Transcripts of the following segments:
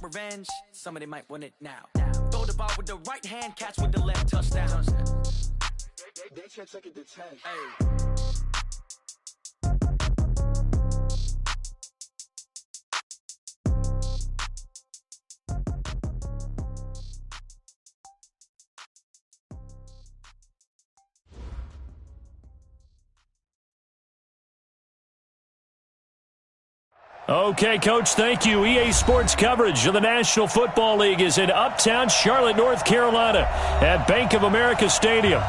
revenge, somebody might want it now. Throw the ball with the right hand, catch with the left, touchdown. They can't take it to 10. Hey. Okay, Coach, thank you. EA Sports coverage of the National Football League is in uptown Charlotte, North Carolina at Bank of America Stadium.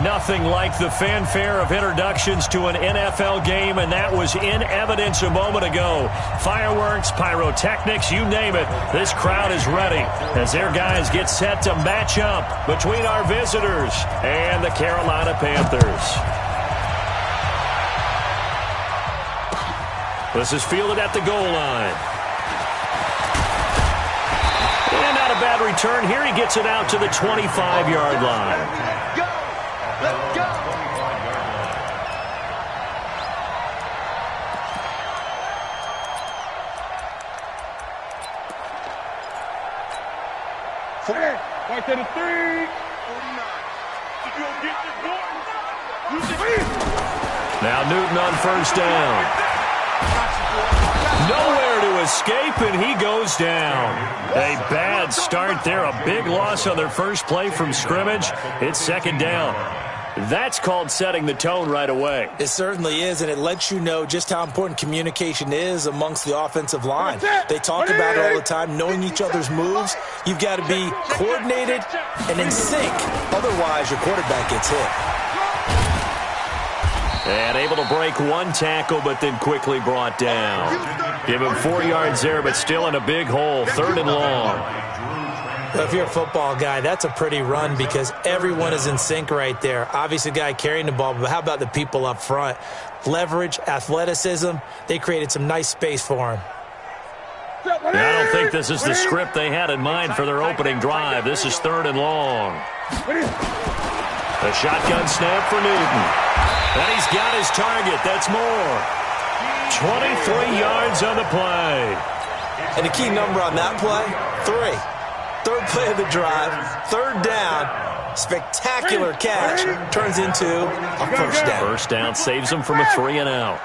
Nothing like the fanfare of introductions to an NFL game, and that was in evidence a moment ago. Fireworks, pyrotechnics, you name it. This crowd is ready as their guys get set to match up between our visitors and the Carolina Panthers. This is fielded at the goal line. And not a bad return here. He gets it out to the 25-yard line. Go! Let's go! Right to the 3. 49. Now Newton on first down. Nowhere to escape, and he goes down. A bad start there. A big loss on their first play from scrimmage. It's second down. That's called setting the tone right away. It certainly is, and it lets you know just how important communication is amongst the offensive line. They talk about it all the time, knowing each other's moves. You've got to be coordinated and in sync. Otherwise, your quarterback gets hit. And able to break one tackle, but then quickly brought down. Give him 4 yards there, but still in a big hole. Third and long. Well, if you're a football guy, that's a pretty run because everyone is in sync right there. Obviously, the guy carrying the ball, but how about the people up front? Leverage, athleticism, they created some nice space for him. And I don't think this is the script they had in mind for their opening drive. This is third and long. A shotgun snap for Newton. And he's got his target. That's more. 23 yards on the play. And the key number on that play, 3. Third play of the drive, third down, spectacular catch, turns into a first down. First down saves him from a 3 and out.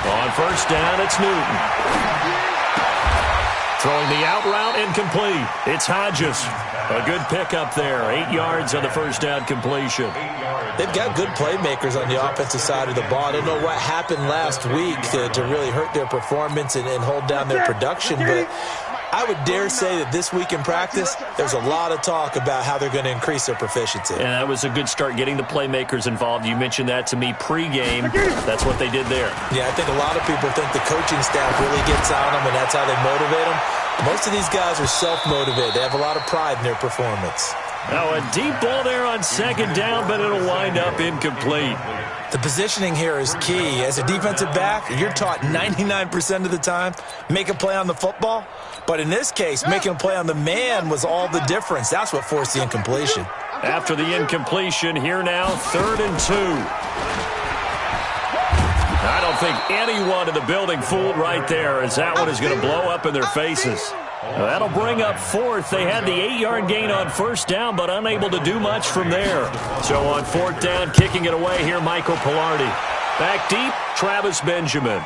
On first down, it's Newton. Throwing the out route incomplete. It's Hodges. A good pickup there. 8 yards on the first down completion. They've got good playmakers on the offensive side of the ball. I don't know what happened last week to really hurt their performance and hold down their production, but I would dare say that this week in practice, there's a lot of talk about how they're going to increase their proficiency. And that was a good start getting the playmakers involved. You mentioned that to me pregame. That's what they did there. Yeah, I think a lot of people think the coaching staff really gets on them, and that's how they motivate them. Most of these guys are self-motivated. They have a lot of pride in their performance. Now a deep ball there on second down, but it'll wind up incomplete. The positioning here is key. As a defensive back, you're taught 99% of the time, make a play on the football. But in this case, making a play on the man was all the difference. That's what forced the incompletion. After the incompletion, here now, 3rd and 2. I don't think anyone in the building fooled right there, as that one is going to blow up in their faces. That'll bring up 4th. They had the 8-yard gain on first down, but unable to do much from there. So on 4th down, kicking it away here, Michael Pilardi. Back deep, Travis Benjamin.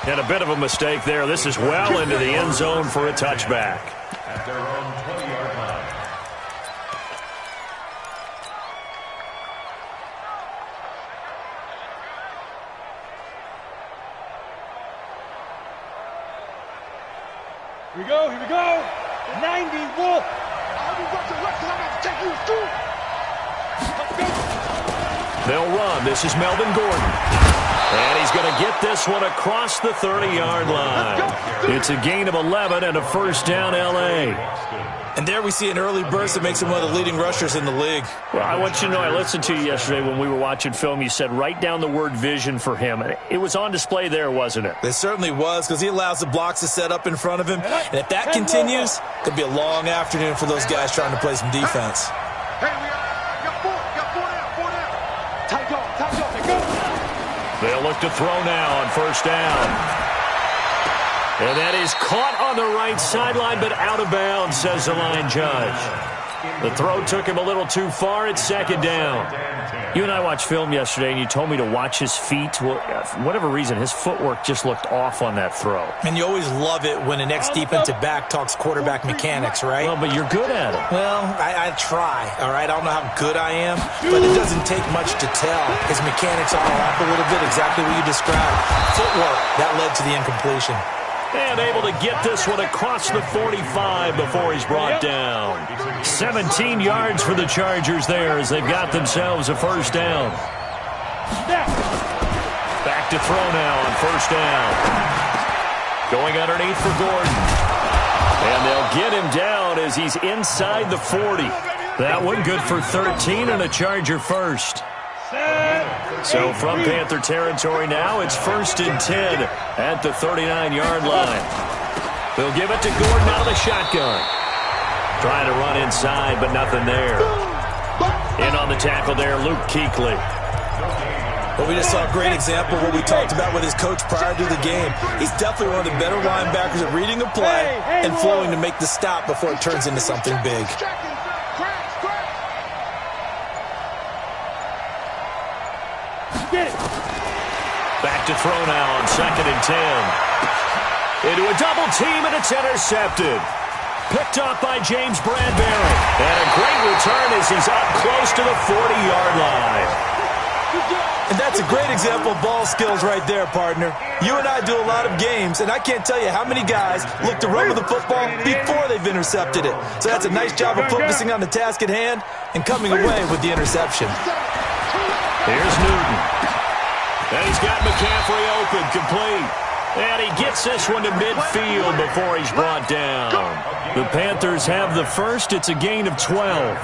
And a bit of a mistake there. This is well into the end zone for a touchback. At their own 20-yard line. Here we go, here we go. 90, Wolf. They'll run. This is Melvin Gordon. And he's going to get this one across the 30-yard line. It's a gain of 11 and a first down, L.A. And there we see an early burst that makes him one of the leading rushers in the league. Well, I want you to know, I listened to you yesterday when we were watching film. You said write down the word vision for him. It was on display there, wasn't it? It certainly was, because he allows the blocks to set up in front of him. And if that continues, it could be a long afternoon for those guys trying to play some defense. Hey, we got 4 down. They'll look to throw now on first down. And that is caught on the right sideline, but out of bounds, says the line judge. The throw took him a little too far. It's second down. You and I watched film yesterday, and you told me to watch his feet. Well, for whatever reason, his footwork just looked off on that throw. And you always love it when an ex-defensive back talks quarterback mechanics, right? Well, but you're good at it. Well, I try, all right? I don't know how good I am, but it doesn't take much to tell. His mechanics are off a little bit, exactly what you described. Footwork, that led to the incompletion. And able to get this one across the 45 before he's brought down. 17 yards for the Chargers there as they've got themselves a first down. Back to throw now on first down. Going underneath for Gordon. And they'll get him down as he's inside the 40. That one good for 13 and a Charger first. So from Panther territory now, it's 1st and 10 at the 39-yard line. They'll give it to Gordon out of the shotgun. Trying to run inside, but nothing there. In on the tackle there, Luke Kuechly. Well, we just saw a great example of what we talked about with his coach prior to the game. He's definitely one of the better linebackers at reading a play and flowing to make the stop before it turns into something big. Back to throw now on 2nd and 10. Into a double team, and it's intercepted. Picked off by James Bradbury. And a great return as he's up close to the 40-yard line. And that's a great example of ball skills right there, partner. You and I do a lot of games, and I can't tell you how many guys look to run with the football before they've intercepted it. So that's a nice job of focusing on the task at hand and coming away with the interception. Here's Newton. And he's got McCaffrey open, complete. And he gets this one to midfield before he's brought down. The Panthers have the first. It's a gain of 12.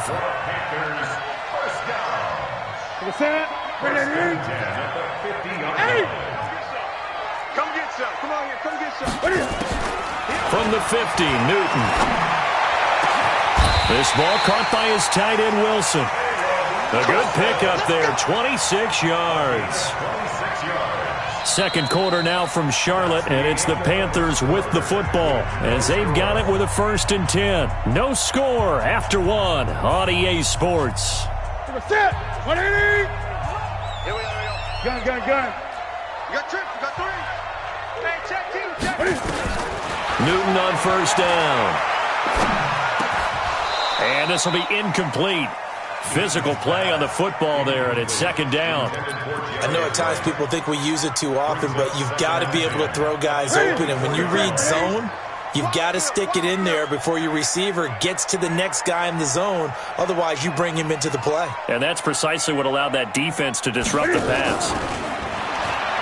Come get some. Come on here. Come get some. From the 50, Newton. This ball caught by his tight end, Wilson. A good pickup there, 26 yards. Second quarter now from Charlotte, and it's the Panthers with the football as they've got it with a 1st and 10. No score after 1 on EA Sports. Set. 180. Here we go. Gun. You got trips. You got 3. Hey, check team. Check. Newton on first down. And this will be incomplete. Physical play on the football there, and it's 2nd down. I know at times people think we use it too often, but you've got to be able to throw guys open. And when you read zone, you've got to stick it in there before your receiver gets to the next guy in the zone. Otherwise, you bring him into the play. And that's precisely what allowed that defense to disrupt the pass.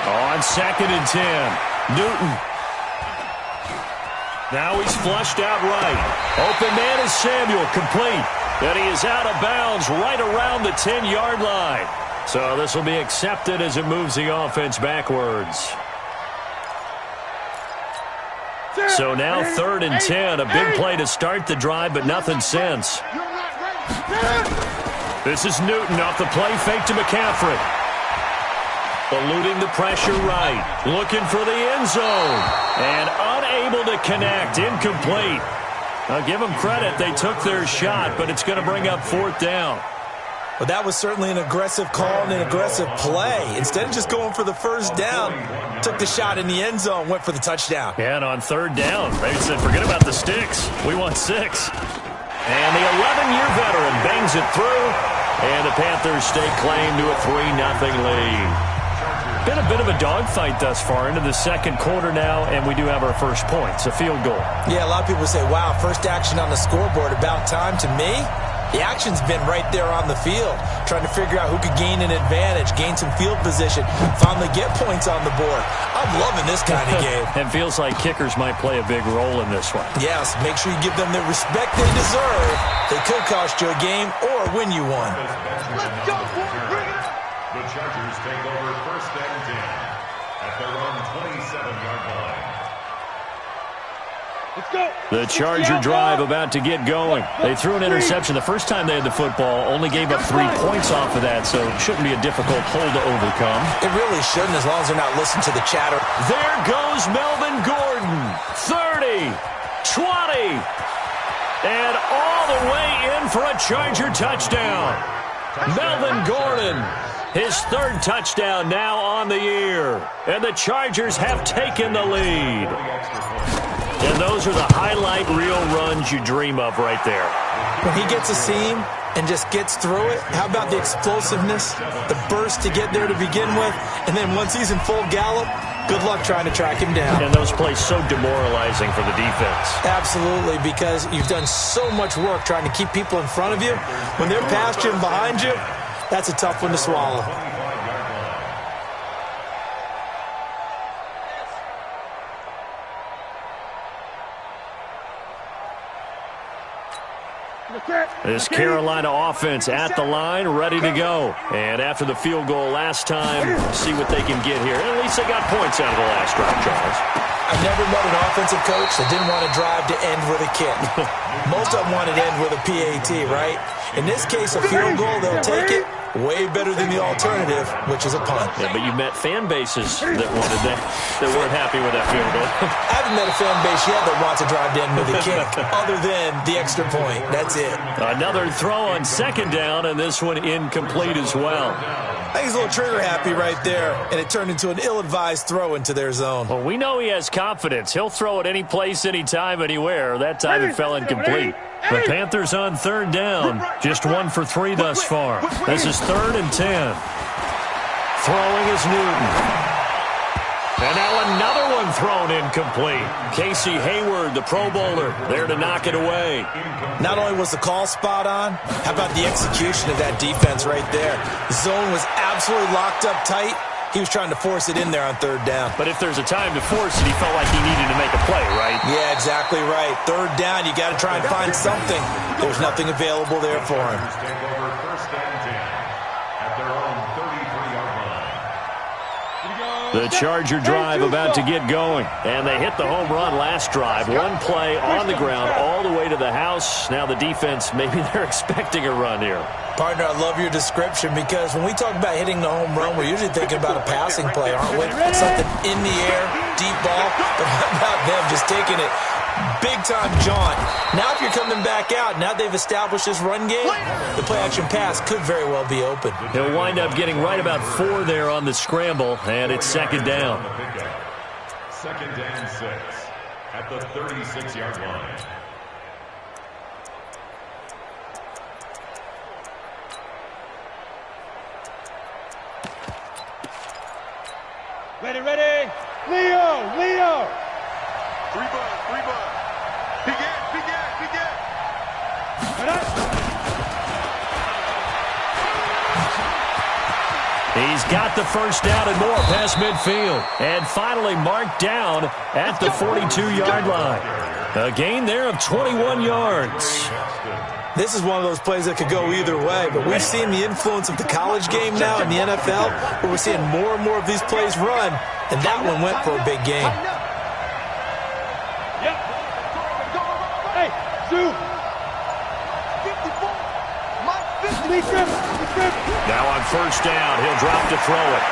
On 2nd and 10, Newton. Now he's flushed out right. Open man is Samuel, complete. And he is out of bounds right around the 10-yard line. So this will be accepted as it moves the offense backwards. So now 3rd and 10. A big play to start the drive, but nothing since. This is Newton off the play fake to McCaffrey. Eluding the pressure right. Looking for the end zone. And unable to connect. Incomplete. I'll give them credit. They took their shot, but it's going to bring up 4th down. Well, that was certainly an aggressive call and an aggressive play. Instead of just going for the first down, took the shot in the end zone, went for the touchdown. Yeah, and on 3rd down, they said, forget about the sticks. We want 6. And the 11-year veteran bangs it through, and the Panthers stake claim to a 3-0 lead. Been a bit of a dogfight thus far into the second quarter now, and we do have our first points, a field goal. Yeah, a lot of people say, wow, first action on the scoreboard, about time. To me, the action's been right there on the field, trying to figure out who could gain an advantage, gain some field position, finally get points on the board. I'm loving this kind of game. It feels like kickers might play a big role in this one. Yes, make sure you give them the respect they deserve. They could cost you a game or win you one. Let's go, boy. Bring it up. The Chargers take over 1st and 10 at their own 27-yard line. Let's go. The Charger drive about to get going. They threw an interception the first time they had the football, only gave up 3 points off of that, so it shouldn't be a difficult hole to overcome. It really shouldn't, as long as they're not listening to the chatter. There goes Melvin Gordon. 30, 20, and all the way in for a Charger touchdown. Melvin Gordon, his 3rd touchdown now on the year, and the Chargers have taken the lead. And those are the highlight reel runs you dream of right there. When he gets a seam and just gets through it, how about the explosiveness, the burst to get there to begin with, and then once he's in full gallop, good luck trying to track him down. And those plays so demoralizing for the defense. Absolutely, because you've done so much work trying to keep people in front of you. When they're past you and behind you, that's a tough one to swallow. This Carolina offense at the line, ready to go. And after the field goal last time, see what they can get here. At least they got points out of the last drive, Charles. I've never met an offensive coach that didn't want to drive to end with a kick. Most of them wanted to end with a PAT, right? In this case, a field goal, they'll take it. Way better than the alternative, which is a punt. Yeah, but you met fan bases that wanted that weren't happy with that field goal. I haven't met a fan base yet that wants to drive to end with a kick, other than the extra point. That's it. Another throw on 2nd down, and this one incomplete as well. I think he's a little trigger happy right there, and it turned into an ill-advised throw into their zone. Well, we know he has confidence. He'll throw it any place, anytime, anywhere. That time it fell incomplete. The Panthers on 3rd down. Just 1 for 3 thus far. This is 3rd and 10. Throwing is Newton. And now another one thrown incomplete. Casey Hayward, the Pro Bowler, there to knock it away. Not only was the call spot on, how about the execution of that defense right there? The zone was absolutely locked up tight. He was trying to force it in there on 3rd down. But if there's a time to force it, he felt like he needed to make a play, right? Yeah, exactly right. 3rd down, you got to try and find something. There's nothing available there for him. The Charger drive about to get going. And they hit the home run last drive. 1 play on the ground all the way to the house. Now the defense, maybe they're expecting a run here. Partner, I love your description, because when we talk about hitting the home run, we're usually thinking about a passing play, aren't we? Something in the air, deep ball. But how about them just taking it big-time jaunt? Now if you're coming back out, now they've established this run game, the play-action pass could very well be open. He'll wind up getting right about 4 there on the scramble, and it's 2nd down. 2nd and 6 at the 36-yard line. Ready, ready. Leo. 3 bud. Begin. He's got the 1st down and more past midfield. And finally marked down at the 42-yard line. A gain there of 21 yards. This is one of those plays that could go either way, but we've seen the influence of the college game now in the NFL, where we're seeing more and more of these plays run, and that one went for a big gain. Yep. Hey, Sue. 54. Now on 1st down, he'll drop to throw it.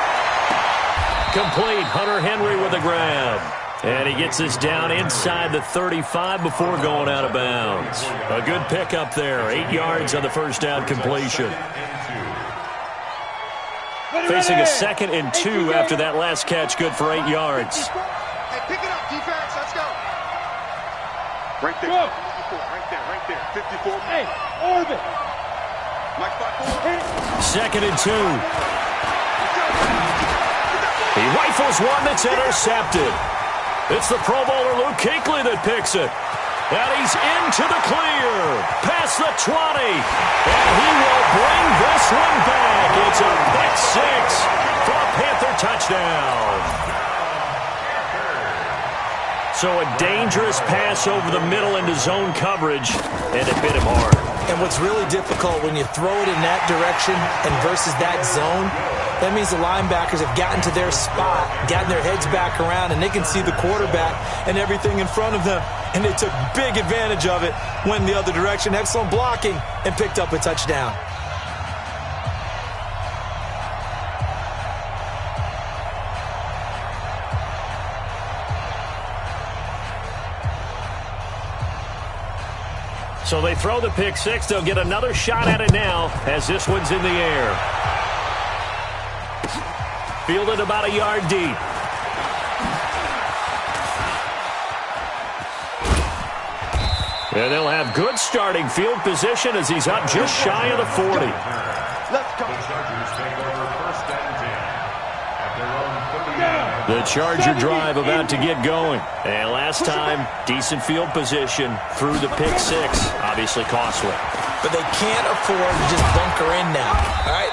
Complete. Hunter Henry with a grab. And he gets this down inside the 35 before going out of bounds. A good pickup there. 8 yards on the 1st down completion. Facing a 2nd and 2 after that last catch. Good for 8 yards. Hey, pick it up, defense. Let's go. Right there. 54. Right there. 54. Hey, orbit. Mike 5-4. 2nd and 2. He rifles one that's intercepted. It's the Pro Bowler Luke Kuechly that picks it. And he's into the clear. Past the 20. And he will bring this one back. It's a pick 6 for a Panther touchdown. So a dangerous pass over the middle into zone coverage, and it hit him hard. And what's really difficult when you throw it in that direction and versus that zone, that means the linebackers have gotten to their spot, gotten their heads back around, and they can see the quarterback and everything in front of them. And they took big advantage of it, went the other direction, excellent blocking, and picked up a touchdown. So they throw the pick six. They'll get another shot at it now as this one's in the air. Fielded about a yard deep. And they'll have good starting field position as he's up just shy of the 40. Let's go. The Charger drive about to get going. And last time, decent field position through the pick six. Obviously costly. But they can't afford to just bunker in now. All right,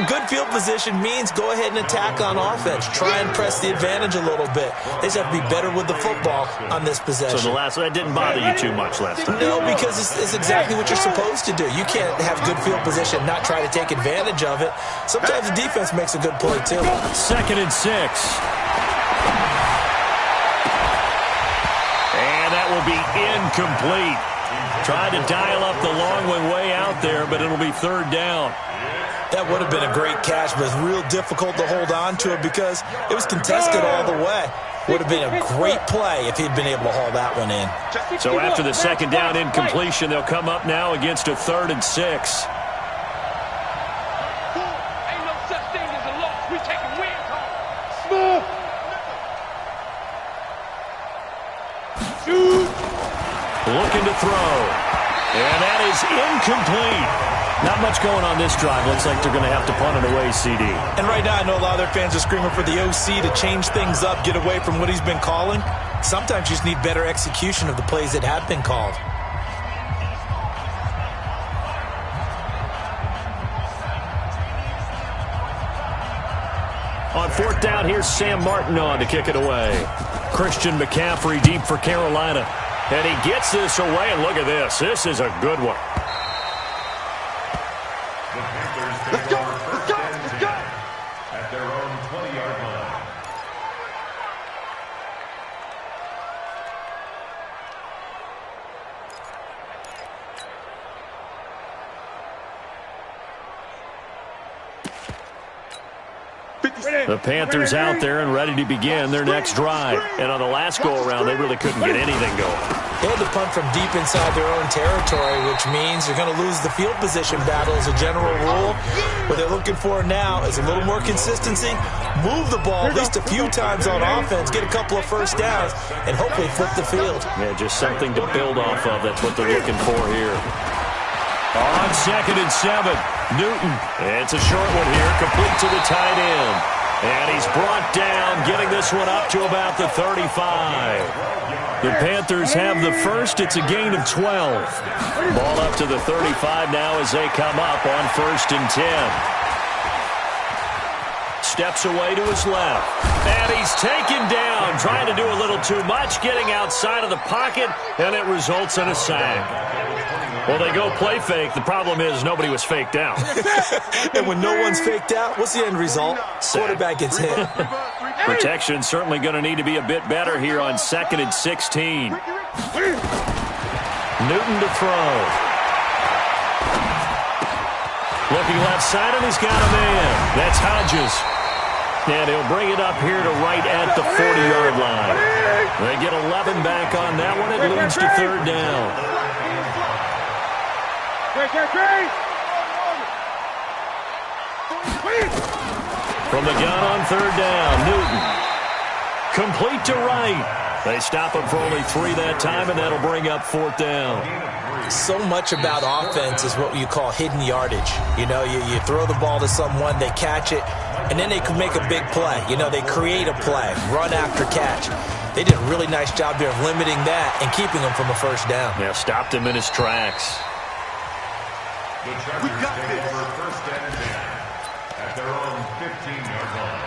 good field position means go ahead and attack on offense. Try and press the advantage a little bit. They just have to be better with the football on this possession. So that didn't bother you too much last time? No, because it's exactly what you're supposed to do. You can't have good field position and not try to take advantage of it. Sometimes the defense makes a good play, too. 2nd and 6. And that will be incomplete. Tried to dial up the long one way out there, but it'll be 3rd down. That would have been a great catch, but it's real difficult to hold on to it because it was contested all the way. Would have been a great play if he'd been able to haul that one in. So after the 2nd down incompletion, they'll come up now against a 3rd and 6. Ain't no such thing as a loss. We taking wins home. Shoot. Looking to throw. And that is incomplete. Not much going on this drive. Looks like they're going to have to punt it away, CD. And right now I know a lot of their fans are screaming for the OC to change things up, get away from what he's been calling. Sometimes you just need better execution of the plays that have been called. On 4th down, here's Sam Martin on to kick it away. Christian McCaffrey deep for Carolina. And he gets this away, and look at this. This is a good one. Let's go. Let's go. Let's go. At their own 20-yard line. The Panthers out there and ready to begin their next drive. And on the last go-around, they really couldn't get anything going. They had to punt from deep inside their own territory, which means they're going to lose the field position battle as a general rule. What they're looking for now is a little more consistency, move the ball at least a few times on offense, get a couple of first downs, and hopefully flip the field. Yeah, just something to build off of. That's what they're looking for here. On 2nd and 7, Newton. It's a short one here, complete to the tight end. And he's brought down, getting this one up to about the 35. The Panthers have the first. It's a gain of 12. Ball up to the 35 now as they come up on 1st and 10. Steps away to his left. And he's taken down, trying to do a little too much, getting outside of the pocket, and it results in a sack. Well, they go play fake. The problem is nobody was faked out. And when no one's faked out, what's the end result? Quarterback gets hit. Protection certainly going to need to be a bit better here on 2nd and 16. Newton to throw. Looking left side, and he's got a man. That's Hodges. And he'll bring it up here to right at the 40-yard line. They get 11 back on that one. It leads to 3rd down. From the gun on 3rd down, Newton. Complete to right. They stop him for only 3 that time, and that'll bring up 4th down. So much about offense is what you call hidden yardage. You know, you throw the ball to someone, they catch it, and then they can make a big play. You know, they create a play, run after catch. They did a really nice job there of limiting that and keeping him from a first down. Yeah, stopped him in his tracks. We got this. For 1st and 10 at their own 15-yard line.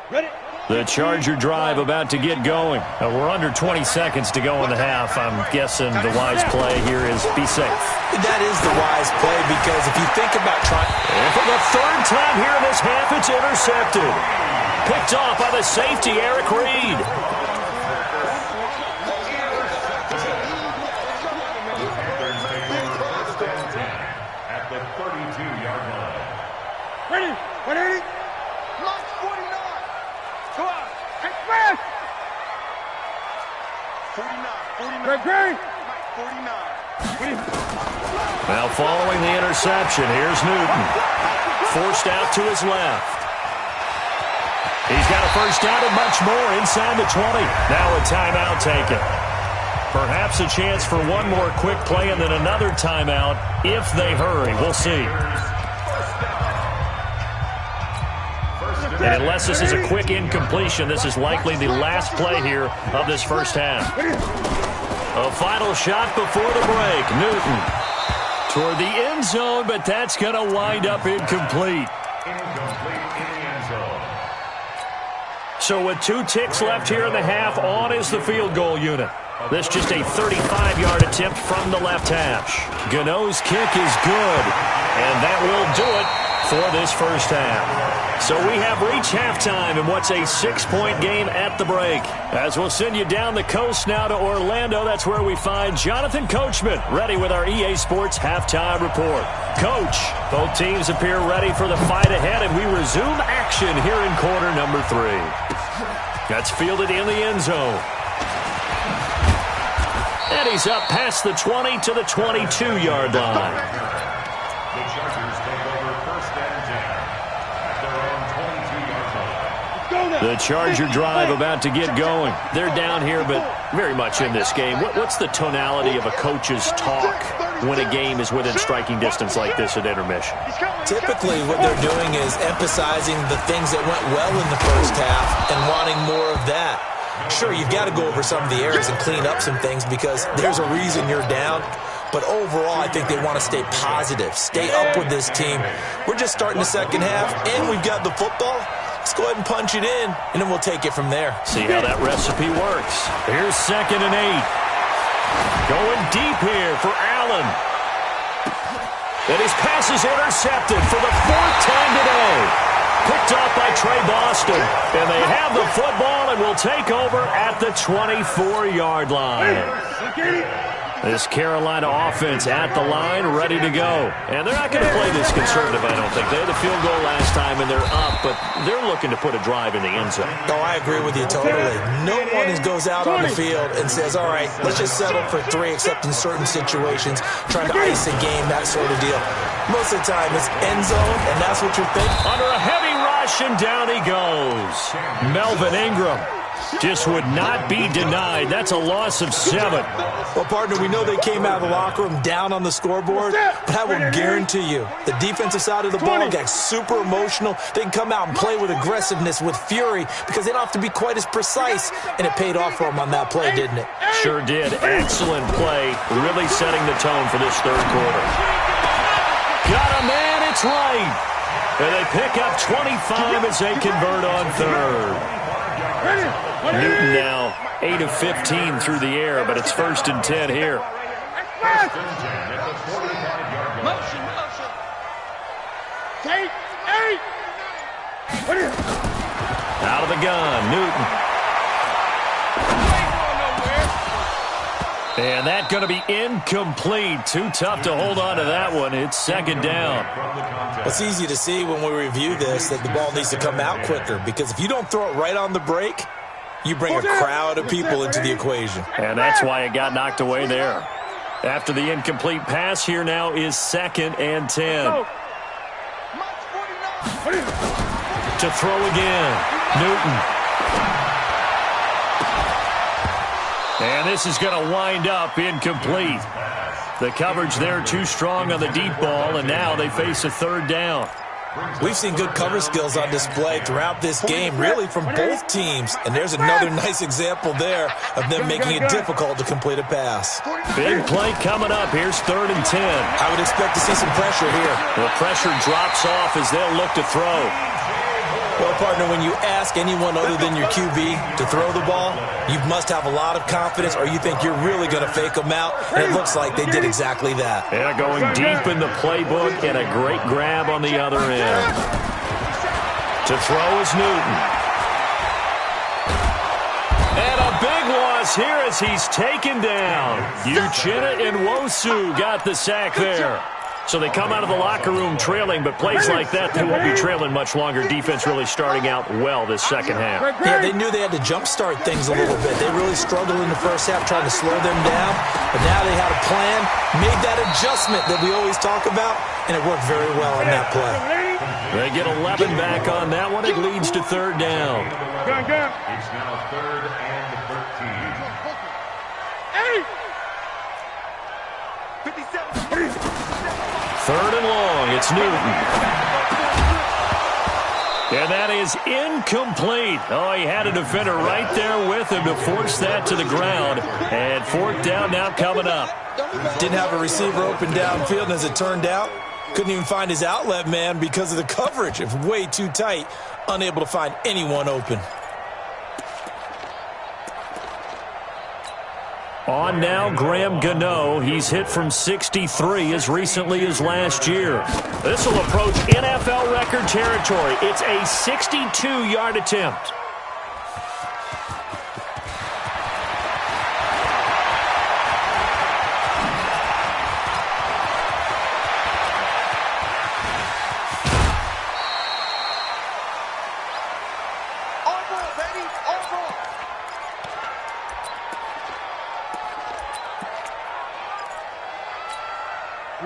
The Charger drive about to get going. We're under 20 seconds to go in the half. I'm guessing the wise play here is be safe. That is the wise play because if you think about trying... And for the third time here in this half, it's intercepted. Picked off by the safety, Eric Reed. At the 32-yard line. Ready? 180? Mark 49. Go on. Hey, fast. 49. Great. 49. Now following the interception, here's Newton. Forced out to his left. He's got a first down and much more inside the 20. Now a timeout taken. Perhaps a chance for one more quick play and then another timeout if they hurry. We'll see. And unless this is a quick incompletion, this is likely the last play here of this first half. A final shot before the break. Newton toward the end zone, but that's going to wind up incomplete. Incomplete in the end zone. So with 2 ticks left here in the half, on is the field goal unit. This just a 35-yard attempt from the left hash. Gano's kick is good, and that will do it for this first half. So we have reached halftime in what's a 6-point game at the break. As we'll send you down the coast now to Orlando, that's where we find Jonathan Coachman ready with our EA Sports halftime report. Coach, both teams appear ready for the fight ahead, and we resume action here in quarter number 3. That's fielded in the end zone. And he's up past the 20 to the 22-yard line. The Chargers take over first and 10 at their own 22-yard line. The Charger drive about to get going. They're down here, but very much in this game. What's the tonality of a coach's talk when a game is within striking distance like this at intermission? Typically, what they're doing is emphasizing the things that went well in the first half and wanting more of that. Sure, you've got to go over some of the errors and clean up some things because there's a reason you're down. But overall, I think they want to stay positive, stay up with this team. We're just starting the second half, and we've got the football. Let's go ahead and punch it in, and then we'll take it from there. See how that recipe works. Here's 2nd and 8. Going deep here for Allen. And his pass is intercepted for the 4th time today. Picked off by Trey Boston. And they have the football and will take over at the 24-yard line. This Carolina offense at the line, ready to go. And they're not going to play this conservative, I don't think. They had the field goal last time, and they're up, but they're looking to put a drive in the end zone. Oh, I agree with you totally. No one goes out on the field and says, all right, let's just settle for 3, except in certain situations, trying to ice a game, that sort of deal. Most of the time, it's end zone, and that's what you're thinking. Under a heavy rush, and down he goes. Melvin Ingram just would not be denied. That's a loss of 7. Well, partner, we know they came out of the locker room down on the scoreboard, but I will guarantee you the defensive side of the ball got super emotional. They can come out and play with aggressiveness, with fury, because they don't have to be quite as precise, and it paid off for them on that play, didn't it? Sure did. Excellent play, really setting the tone for this third quarter. Got a man, it's right. And they pick up 25 as they convert on third. Newton now 8 of 15 through the air, but it's 1st and 10 here. Out of the gun, Newton. And that's going to be incomplete. Too tough to hold on to that one. It's 2nd down. It's easy to see when we review this that the ball needs to come out quicker, because if you don't throw it right on the break, you bring a crowd of people into the equation. And that's why it got knocked away there. After the incomplete pass, here now is 2nd and 10. To throw again, Newton. And this is going to wind up incomplete. The coverage there too strong on the deep ball, and now they face a 3rd down. We've seen good cover skills on display throughout this game, really from both teams. And there's another nice example there of them making it difficult to complete a pass. Big play coming up. Here's 3rd and 10. I would expect to see some pressure here. The pressure drops off as they'll look to throw. Well, partner, when you ask anyone other than your QB to throw the ball, you must have a lot of confidence or you think you're really going to fake them out, and it looks like they did exactly that. Yeah, going deep in the playbook and a great grab on the other end. To throw is Newton. And a big loss here as he's taken down. Uchenna Nwosu got the sack there. So they come out of the locker room trailing, but plays like that, they won't be trailing much longer. Defense really starting out well this second half. Yeah, they knew they had to jumpstart things a little bit. They really struggled in the first half trying to slow them down, but now they had a plan, made that adjustment that we always talk about, and it worked very well on that play. They get 11 back on that one. It leads to third down. It's now 3rd and 13. 3rd and long, it's Newton. And that is incomplete. Oh, he had a defender right there with him to force that to the ground. And 4th down now coming up. Didn't have a receiver open downfield, and as it turned out, couldn't even find his outlet man because of the coverage. It was way too tight, unable to find anyone open. On now, Graham Gano. He's hit from 63 as recently as last year. This will approach NFL record territory. It's a 62-yard attempt.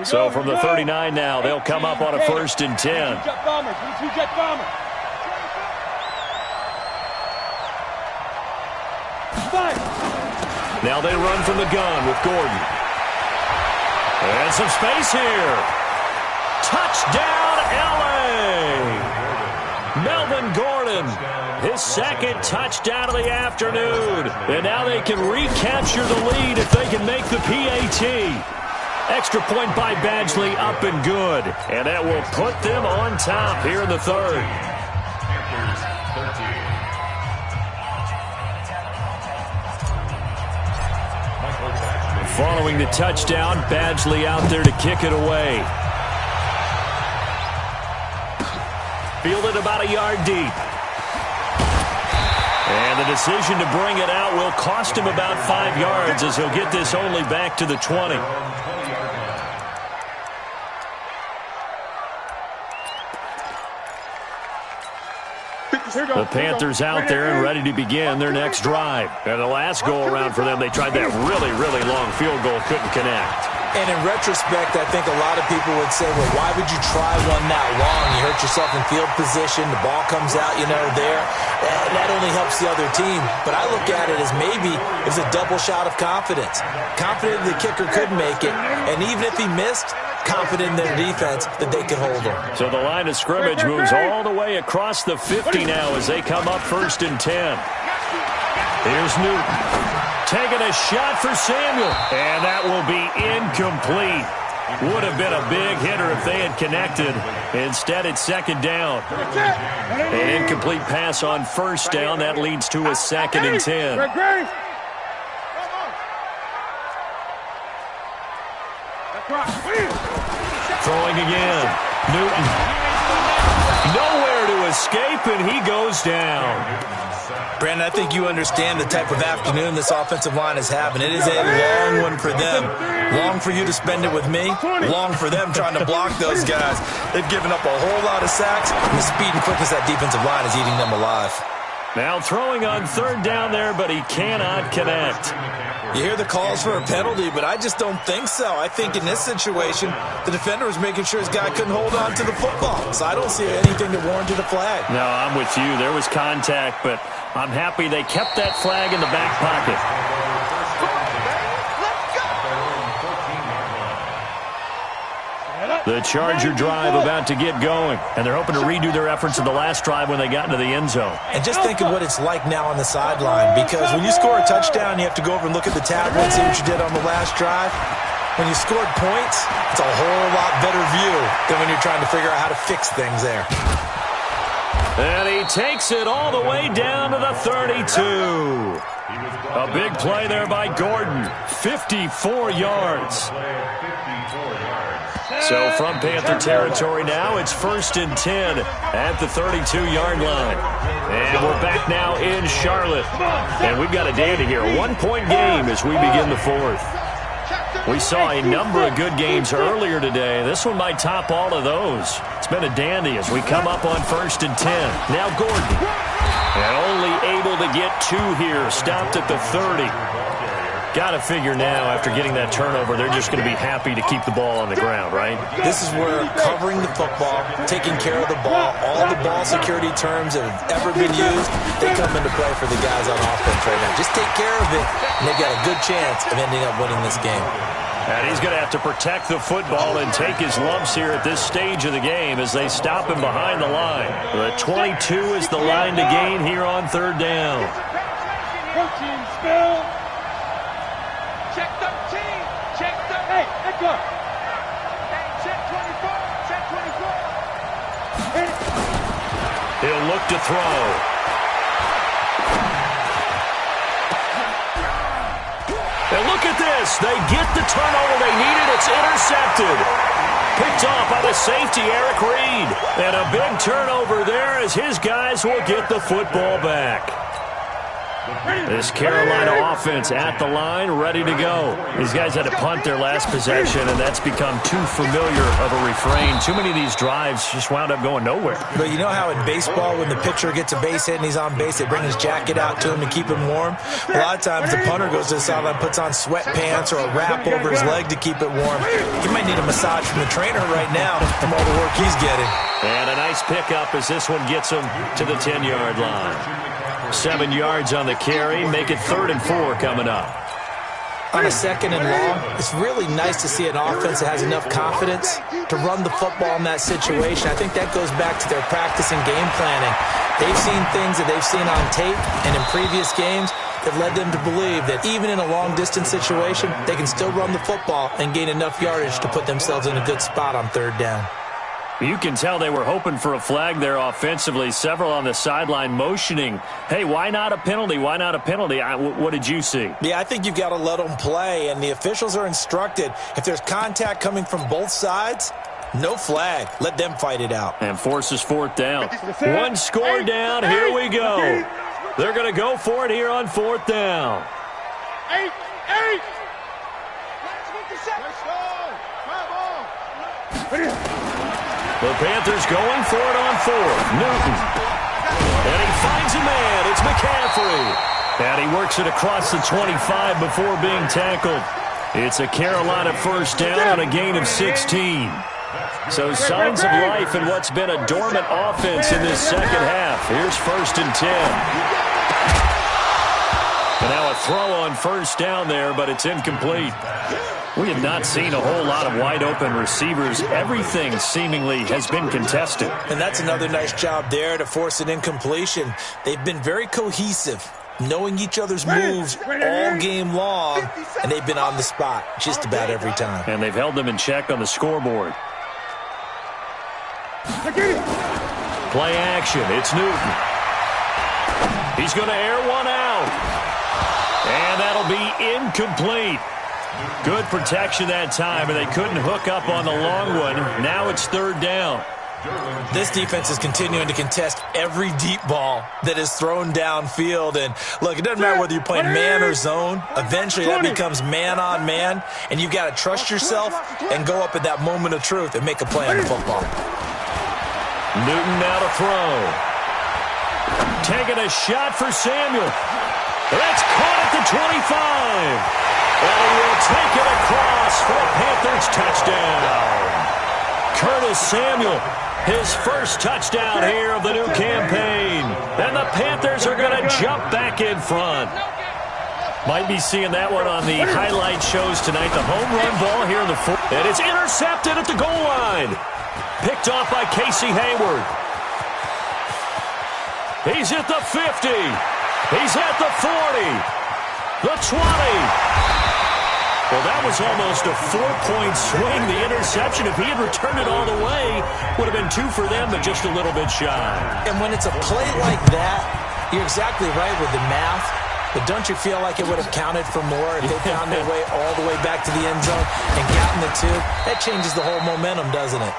So from the 39 now, they'll come up on a 1st and 10. Now they run from the gun with Gordon. And some space here. Touchdown, L.A. Melvin Gordon, his 2nd touchdown of the afternoon. And now they can recapture the lead if they can make the PAT. Extra point by Badgley, up and good. And that will put them on top here in the 3rd. Following the touchdown, Badgley out there to kick it away. Fielded about a yard deep. And the decision to bring it out will cost him about 5 yards as he'll get this only back to the 20. The Panthers out there and ready to begin their next drive. And the last go-around for them, they tried that really, really long field goal, couldn't connect. And in retrospect, I think a lot of people would say, well, why would you try one that long? You hurt yourself in field position. The ball comes out, there. That only helps the other team. But I look at it as maybe it was a double shot of confidence. Confident the kicker could make it. And even if he missed, confident in their defense that they could hold him. So the line of scrimmage moves all the way across the 50 now as they come up 1st and 10. Here's Newton. Taking a shot for Samuel. And that will be incomplete. Would have been a big hitter if they had connected. Instead, it's 2nd down. An incomplete pass on 1st down. That leads to a 2nd and 10. Throwing again. Newton. Nowhere to escape, and he goes down. Brandon, I think you understand the type of afternoon this offensive line is having. It is a long one for them. Long for you to spend it with me. Long for them trying to block those guys. They've given up a whole lot of sacks, and the speed and quickness of that defensive line is eating them alive. Now throwing on 3rd down there, but he cannot connect. You hear the calls for a penalty, but I just don't think so. I think in this situation, the defender was making sure his guy couldn't hold on to the football. So I don't see anything that warranted a flag. No, I'm with you. There was contact, but I'm happy they kept that flag in the back pocket. The Charger drive about to get going, and they're hoping to redo their efforts in the last drive when they got into the end zone. And just think of what it's like now on the sideline, because when you score a touchdown, you have to go over and look at the tablet and see what you did on the last drive. When you scored points, it's a whole lot better view than when you're trying to figure out how to fix things there. And he takes it all the way down to the 32. A big play there by Gordon. 54 yards. So from Panther territory now, it's 1st and 10 at the 32-yard line. And we're back now in Charlotte. And we've got a dandy here. A 1-point game as we begin the 4th. We saw a number of good games earlier today. This one might top all of those. It's been a dandy as we come up on 1st and 10. Now Gordon. And only able to get 2 here. Stopped at the 30. Got to figure now, after getting that turnover, they're just going to be happy to keep the ball on the ground, right? This is where covering the football, taking care of the ball, all the ball security terms that have ever been used, they come into play for the guys on offense right now. Just take care of it, and they've got a good chance of ending up winning this game. And he's going to have to protect the football and take his lumps here at this stage of the game as they stop him behind the line. The 22 is the line to gain here on 3rd down. Check 13. Check 13. Hey, let go. Hey, check 24. Check 24. He'll look to throw. And look at this. They get the turnover they needed. It's intercepted. Picked off by the safety, Eric Reed. And a big turnover there as his guys will get the football back. This Carolina offense at the line, ready to go. These guys had to punt their last possession, and that's become too familiar of a refrain. Too many of these drives just wound up going nowhere. But you know how in baseball, when the pitcher gets a base hit and he's on base, they bring his jacket out to him to keep him warm? A lot of times the punter goes to the sideline, puts on sweatpants or a wrap over his leg to keep it warm. He might need a massage from the trainer right now from all the work he's getting. And a nice pickup as this one gets him to the 10-yard line. 7 yards on the carry. Make it 3rd and 4 coming up. On a 2nd and long, it's really nice to see an offense that has enough confidence to run the football in that situation. I think that goes back to their practice and game planning. They've seen things that they've seen on tape and in previous games that led them to believe that even in a long-distance situation, they can still run the football and gain enough yardage to put themselves in a good spot on 3rd down. You can tell they were hoping for a flag there offensively. Several on the sideline motioning, hey, why not a penalty? Why not a penalty? What did you see? Yeah, I think you've got to let them play, and the officials are instructed. If there's contact coming from both sides, no flag. Let them fight it out. And forces 4th down. One score down. Here we go. They're going to go for it here on 4th down. 8. The Panthers going for it on 4th. Newton. And he finds a man. It's McCaffrey. And he works it across the 25 before being tackled. It's a Carolina 1st down on a gain of 16. So signs of life in what's been a dormant offense in this 2nd half. Here's 1st and 10. And now a throw on 1st down there, but it's incomplete. We have not seen a whole lot of wide-open receivers. Everything seemingly has been contested. And that's another nice job there to force an incompletion. They've been very cohesive, knowing each other's moves all game long, and they've been on the spot just about every time. And they've held them in check on the scoreboard. Play action. It's Newton. He's going to air one out. And that'll be incomplete. Good protection that time, and they couldn't hook up on the long one. Now it's 3rd down. This defense is continuing to contest every deep ball that is thrown downfield. And, look, it doesn't matter whether you're playing man or zone. Eventually that becomes man on man, and you've got to trust yourself and go up at that moment of truth and make a play on the football. Newton now to throw. Taking a shot for Samuel. That's caught at the 25. And he will take it across for a Panthers touchdown. Curtis Samuel, his first touchdown here of the new campaign. And the Panthers are going to jump back in front. Might be seeing that one on the highlight shows tonight. The home run ball here in the 4th. And it's intercepted at the goal line. Picked off by Casey Hayward. He's at the 50. He's at the 40. The 20. Well, that was almost a 4-point swing. The interception, if he had returned it all the way, would have been 2 for them, but just a little bit shy. And when it's a play like that, you're exactly right with the math. But don't you feel like it would have counted for more if they found their way all the way back to the end zone and gotten the 2? That changes the whole momentum, doesn't it?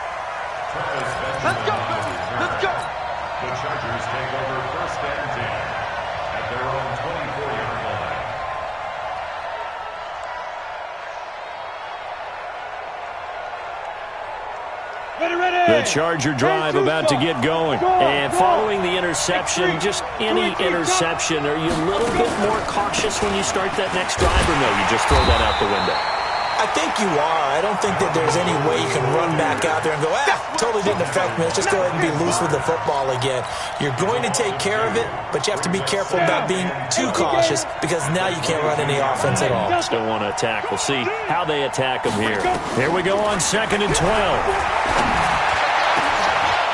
Let's go, baby. Let's go. The Chargers take over first and 10 at their own 24-yard line. The Charger drive about to get going. And following the interception, just any interception, are you a little bit more cautious when you start that next drive, or no, you just throw that out the window? I think you are. I don't think that there's any way you can run back out there and go, totally didn't affect me. Let's just go ahead and be loose with the football again. You're going to take care of it, but you have to be careful about being too cautious because now you can't run any offense at all. Still want to attack. We'll see how they attack them here. Here we go on 2nd and 12.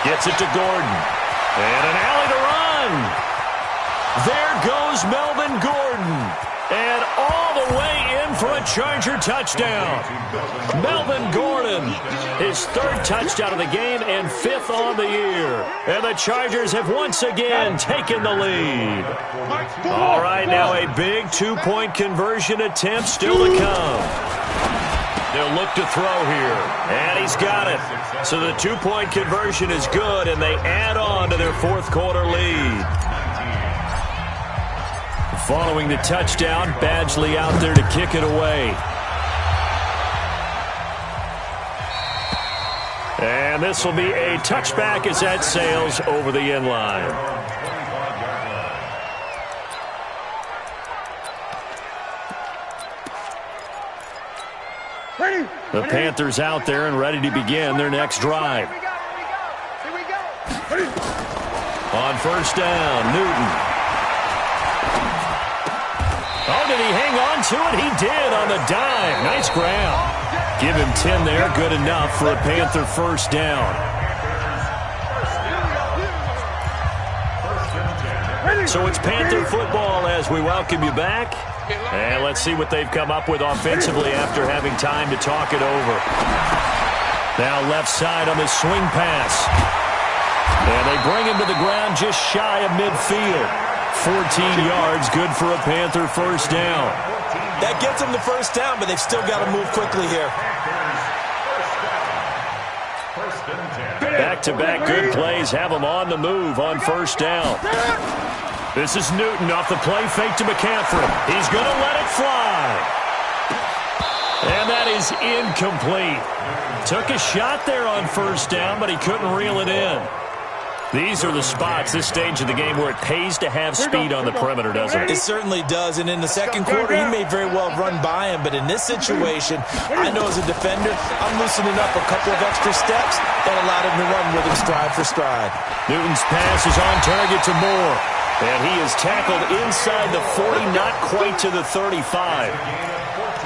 Gets it to Gordon. And an alley to run. There goes Melvin Gordon. And all the way in for a Charger touchdown. Melvin Gordon, his 3rd touchdown of the game and 5th on the year. And the Chargers have once again taken the lead. All right, now a big 2-point conversion attempt still to come. They'll look to throw here, and he's got it. So the 2-point conversion is good, and they add on to their 4th quarter lead. Following the touchdown, Badgley out there to kick it away. And this will be a touchback as that sails over the end line. The Panthers out there and ready to begin their next drive. Here we go. On 1st down, Newton. Oh, did he hang on to it? He did on the dive. Nice ground. Give him 10 there. Good enough for a Panther 1st down. So it's Panther football as we welcome you back. And let's see what they've come up with offensively after having time to talk it over. Now left side on the swing pass. And they bring him to the ground just shy of midfield. 14 yards, good for a Panther 1st down. That gets them the 1st down, but they've still got to move quickly here. Back-to-back good plays have them on the move on 1st down. This is Newton off the play fake to McCaffrey. He's going to let it fly. And that is incomplete. Took a shot there on 1st down, but he couldn't reel it in. These are the spots, this stage of the game, where it pays to have speed on the perimeter, doesn't it? It certainly does, and in the 2nd quarter, he may very well run by him, but in this situation, I know as a defender, I'm loosening up a couple of extra steps that allowed him to run with him stride for stride. Newton's pass is on target to Moore, and he is tackled inside the 40, not quite to the 35.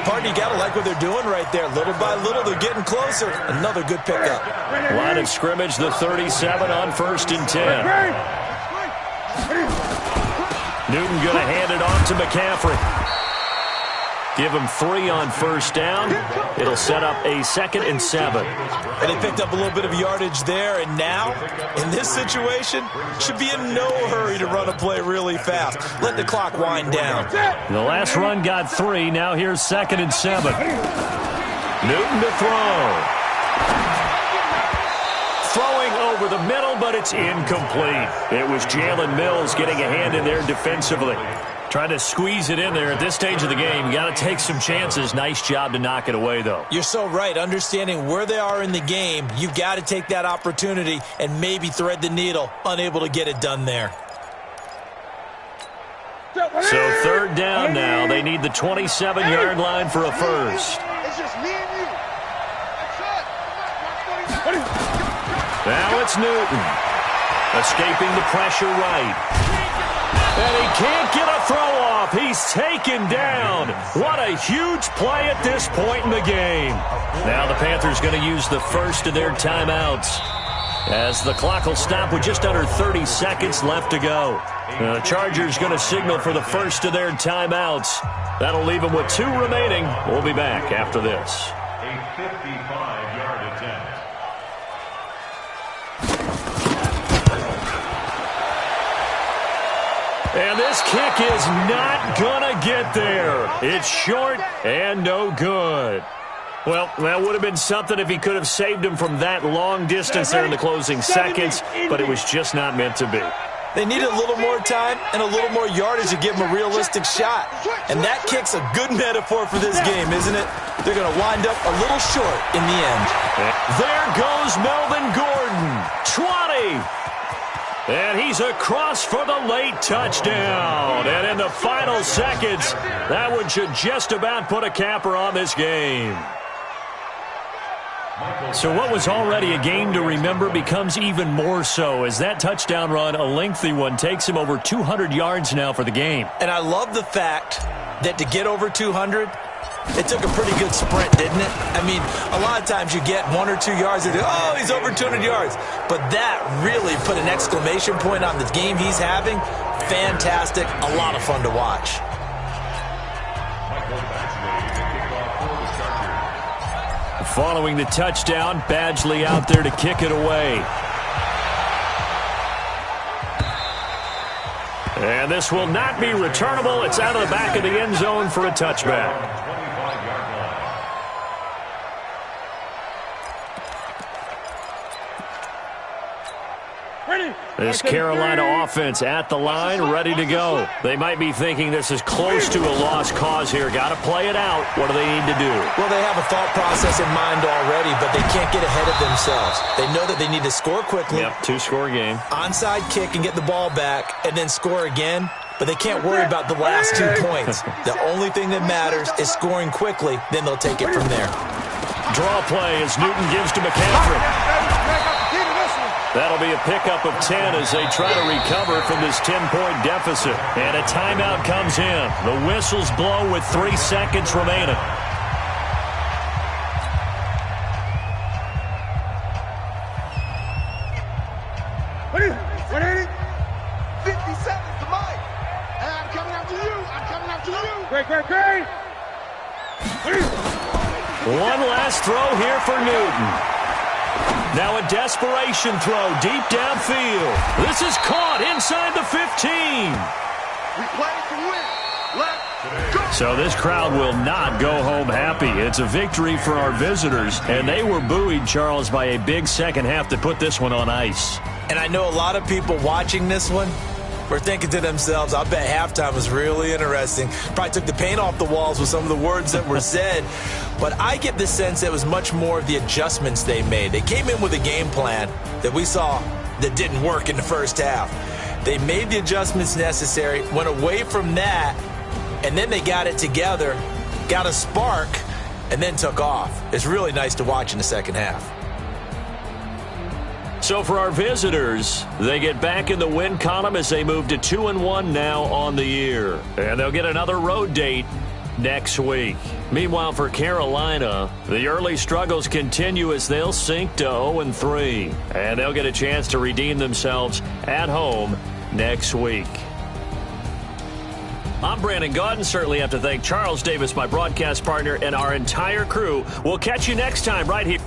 Partner, you got to like what they're doing right there. Little by little, they're getting closer. Another good pickup. Line of scrimmage, the 37 on 1st and 10. Newton going to hand it off to McCaffrey. Give him 3 on 1st down. It'll set up a 2nd and 7. And they picked up a little bit of yardage there, and now, in this situation, should be in no hurry to run a play really fast. Let the clock wind down. The last run got 3. Now here's 2nd and 7. Newton to throw. Throwing over the middle, but it's incomplete. It was Jalen Mills getting a hand in there defensively. Trying to squeeze it in there at this stage of the game. You got to take some chances. Nice job to knock it away, though. You're so right. Understanding where they are in the game, you've got to take that opportunity and maybe thread the needle. Unable to get it done there. So 3rd down now. They need the 27-yard line for a 1st. It's just me and you. That's it. Now it's Newton. Escaping the pressure right. And he can't get a throw off. He's taken down. What a huge play at this point in the game. Now the Panthers going to use the first of their timeouts. as the clock will stop with just under 30 seconds left to go. The Chargers going to signal for the first of their timeouts. That'll leave them with 2 remaining. We'll be back after this. A 55-yard attempt. And this kick is not going to get there. It's short and no good. Well, that would have been something if he could have saved him from that long distance there in the closing seconds, but it was just not meant to be. They needed a little more time and a little more yardage to give him a realistic shot. And that kick's a good metaphor for this game, isn't it? They're going to wind up a little short in the end. There goes Melvin Gordon, 20. And he's across for the late touchdown. And in the final seconds, that one should just about put a capper on this game. So what was already a game to remember becomes even more so as that touchdown run, a lengthy one, takes him over 200 yards now for the game. And I love the fact that to get over 200, it took a pretty good sprint, didn't it? I mean, a lot of times you get 1 or 2 yards and oh, he's over 200 yards. But that really put an exclamation point on the game he's having. Fantastic. A lot of fun to watch. Following the touchdown, Badgley out there to kick it away. And this will not be returnable. It's out of the back of the end zone for a touchback. This Carolina offense at the line, ready to go. They might be thinking this is close to a lost cause here. Got to play it out. What do they need to do? Well, they have a thought process in mind already, but they can't get ahead of themselves. They know that they need to score quickly. Yep, 2-score game. Onside kick and get the ball back, and then score again. But they can't worry about the last 2 points. The only thing that matters is scoring quickly. Then they'll take it from there. Draw play as Newton gives to McCaffrey. That'll be a pickup of 10 as they try to recover from this 10-point deficit. And a timeout comes in. The whistles blow with 3 seconds remaining. What is it? 50 seconds to Mike. And I'm coming after you. I'm coming after you. Great. One last throw here for Newton. Now a desperation throw deep downfield. This is caught inside the 15. We play to win. Let's go. So this crowd will not go home happy. It's a victory for our visitors, and they were buoyed, Charles, by a big second half to put this one on ice. And I know a lot of people watching this one were thinking to themselves, I bet halftime was really interesting. Probably took the paint off the walls with some of the words that were said. But I get the sense it was much more of the adjustments they made. They came in with a game plan that we saw that didn't work in the first half. They made the adjustments necessary, went away from that, and then they got it together, got a spark, and then took off. It's really nice to watch in the second half. So for our visitors, they get back in the win column as they move to 2-1 now on the year. And they'll get another road date next week. Meanwhile, for Carolina, the early struggles continue as they'll sink to 0-3. And they'll get a chance to redeem themselves at home next week. I'm Brandon Gaudin. Certainly have to thank Charles Davis, my broadcast partner, and our entire crew. We'll catch you next time right here.